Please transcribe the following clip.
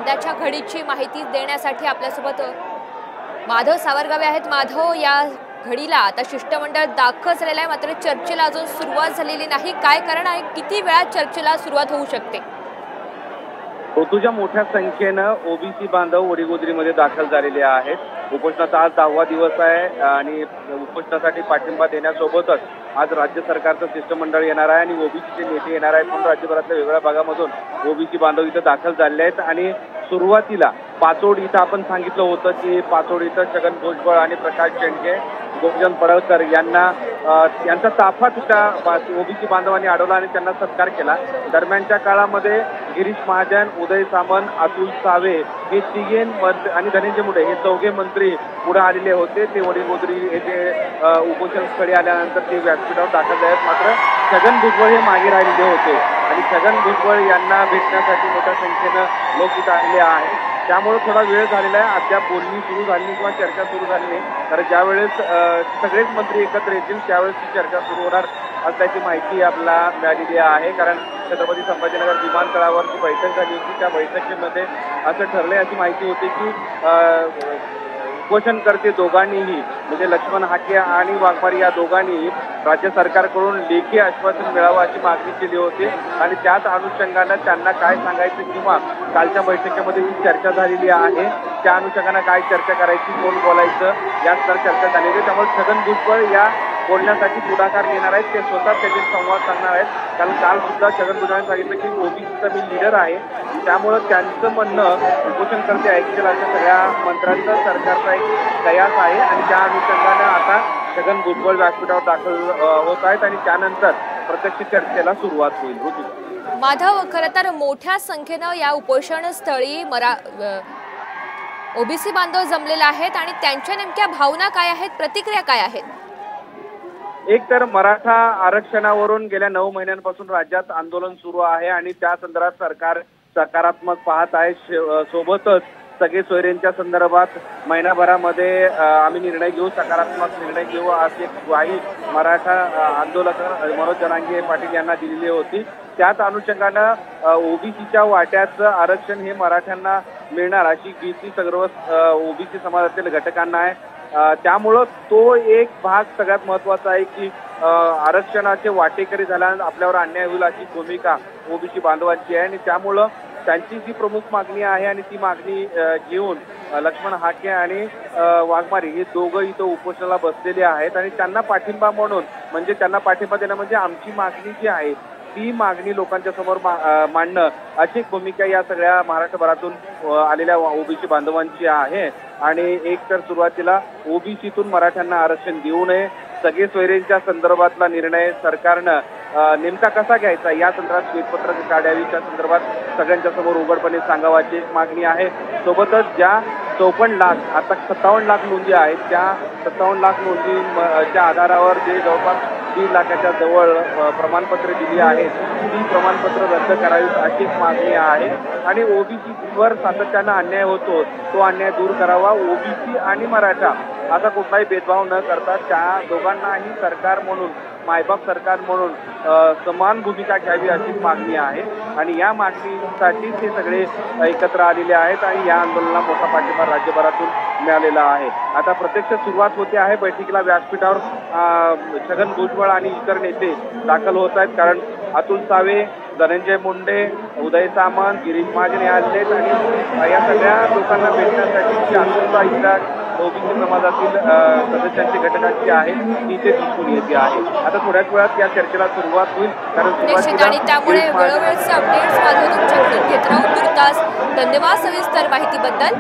सध्याच्या घडीची माहिती देण्यासाठी आपल्यासोबत माधव सावरगावे आहेत। माधव, या घडीला आता शिष्टमंडळ दाखल झालेलं आहे, मात्र चर्चेला अजून सुरुवात झालेली नाही। काय कारण आहे, किती वेळात चर्चेला सुरुवात होऊ शकते? ऋतूच्या मोठ्या संख्येनं ओबीसी बांधव वडीगोद्रीमध्ये दाखल झालेले आहेत। उपोषणाचा आज 10वा दिवस आहे आणि उपोषणासाठी पाठिंबा देण्यासोबतच आज राज्य सरकारचं शिष्टमंडळ येणार आहे आणि ओबीसीचे नेते येणार आहेत। म्हणून राज्यभरातल्या वेगवेगळ्या भागामधून ओबीसी बांधव इथं दाखल झाले आहेत आणि सुरुवातीला पाचोड इथं आपण सांगितलं होतं की पाचोड इथं छगन भुजबळ आणि प्रकाश शेंडगे, गोपीचंद पडळकर यांचा ताफा तिथं ओबीसी बांधवांनी अडवला आणि त्यांना सत्कार केला। दरम्यानच्या काळामध्ये गिरीश महाजन, उदय सामंत, अतुल सावे हे तिघे आणि धनंजय मुंडे हे चौघे मंत्री पुढे आलेले होते। ते वडीगोद्री येथे उपोषण स्थळी आल्यानंतर ते व्यासपीठावर दाखल झाले। मात्र छगन भुजबळ हे मागे राहिलेले होते आणि छगन भुजबळ यांना भेटण्यासाठी मोठ्या संख्येनं लोक इथं आलेले आहेत। त्यामुळे थोडा वेळ झालेला आहे, अद्याप बोलणी सुरू झाली नाही किंवा चर्चा सुरू झाली नाही। तर ज्यावेळेस सगळेच मंत्री एकत्र येतील त्यावेळेस ती चर्चा सुरू होणार असल्याची माहिती आपल्याला मिळालेली आहे। कारण छत्रपती संभाजीनगर विमानतळावर जी बैठक झाली होती त्या बैठकीमध्ये असं ठरलंय अशी माहिती होती की उपोषणकर्ते दोघांनीही म्हणजे लक्ष्मण हाके आणि वाघमारे या दोघांनीही राज्य सरकारकडून लेखी आश्वासन मिळावं अशी मागणी केली होती आणि त्याच अनुषंगानं त्यांना काय सांगायचं किंवा कालच्या बैठकीमध्ये जी चर्चा झालेली आहे त्या अनुषंगानं काय चर्चा करायची, कोण बोलायचं याच चर्चा झालेली आहे। त्यामुळे छगन भुजबळ या बोलण्यासाठी पुढाकार घेणार आहेत, ते स्वतः त्याचे संवाद सांगणार आहेत। कारण काल सुद्धा छगन भुजबळांनी सांगितलं की ओबीसीचा मी लीडर आहे, त्यामुळं त्यांचं म्हणणं उपोषणकर्ते ऐकतील अशा सगळ्या मंत्र्यांचा सरकारचा एक कयास आहे आणि त्या अनुषंगानं आता छगन भुजबळ व्यासपीठावर दाखल होत आहेत आणि त्यानंतर प्रत्यक्ष चर्चेला सुरुवात होईल। ऋतू माधव, खरं तर मोठ्या संख्येनं या उपोषण स्थळी ओबीसी बांधव जमलेले आहेत आणि त्यांच्या नेमक्या भावना काय आहेत, प्रतिक्रिया काय आहेत? एक तर मराठा आरक्षणावरून गेल्या 9 महिन्यांपासून राज्यात आंदोलन सुरू आहे आणि त्या संदर्भात सरकार सकारात्मक पाहत आहे। सोबतच सगळे सोयरेंच्या संदर्भात महिनाभरामध्ये आम्ही निर्णय घेऊ, सकारात्मक निर्णय घेऊ अशी एक ग्वाही मराठा आंदोलक मनोज जरांगे पाटील यांना दिलेली होती। त्याच अनुषंगानं ओबीसीच्या वाट्याचं आरक्षण हे मराठ्यांना मिळणार अशी भीती सर्व ओबीसी समाजातील घटकांना आहे। त्यामुळं तो एक भाग सगळ्यात महत्वाचा आहे की आरक्षणाचे वाटेकरी झाल्यानंतर आपल्यावर अन्याय होईल अशी भूमिका ओबीसी बांधवांची आहे आणि त्यामुळं त्यांची जी प्रमुख मागणी आहे आणि ती मागणी घेऊन लक्ष्मण हाके आणि वाघमारे हे दोघं इथं उपोषणाला बसलेले आहेत आणि त्यांना पाठिंबा म्हणून म्हणजे त्यांना पाठिंबा देणं म्हणजे आमची मागणी जी आहे ती मागणी लोकांच्या समोर मांडणं अशी भूमिका या सगळ्या महाराष्ट्रभरातून आलेल्या ओबीसी बांधवांची आहे। आणि एक तर सुरुवातीला ओबीसीतून मराठ्यांना आरक्षण देऊ नये, सगळे सोयरेंच्या संदर्भातला निर्णय सरकारनं नेमका कसा घ्यायचा या संदर्भात श्वेतपत्रक काढावी, त्या संदर्भात सगळ्यांच्या समोर उघडपणे सांगावाची एक मागणी आहे। सोबतच ज्या 54 लाख आता 57 लाख नोंदी आहेत त्या 57 लाख नोंदीच्या आधारावर जे जवळपास 3 लाखाच्या जवळ प्रमाणपत्र दिली आहेत ती प्रमाणपत्र रद्द करावी अशी एक मागणी आहे आणि ओबीसीवर सातत्यानं अन्याय होतो तो अन्याय दूर करावा। ओबीसी आणि मराठा असा कुठलाही भेदभाव न करता त्या दोघांनाही सरकार म्हणून मायबाप सरकार म्हणून समान भूमिका घ्यावी अशी मागणी आहे आणि या मागणीसाठी ते सगळे एकत्र आलेले आहेत आणि या आंदोलनाला मोठा पाठिंबा राज्यभरातून मिळालेला आहे। आता प्रत्यक्ष सुरुवात होते आहे बैठकीला। व्यासपीठावर छगन भुजबळ आणि इतर नेते दाखल होत आहेत कारण अतुल सावे, धनंजय मुंडे, उदय सामंत, गिरीश महाजन हे आलेले आहेत आणि या सगळ्या लोकांना भेटण्यासाठी आंदोलना इथल्या ओबीसी समाजातील सदस्यांची घटकांची आहे ती ते दिसून येते आहे। आता थोड्याच वेळात या चर्चेला सुरुवात होईल कारण आणि त्यामुळे वेळोवेळचे अपडेट्स माधव तुमच्याकडून घेत राहू। तुर्तास धन्यवाद सविस्तर माहितीबद्दल।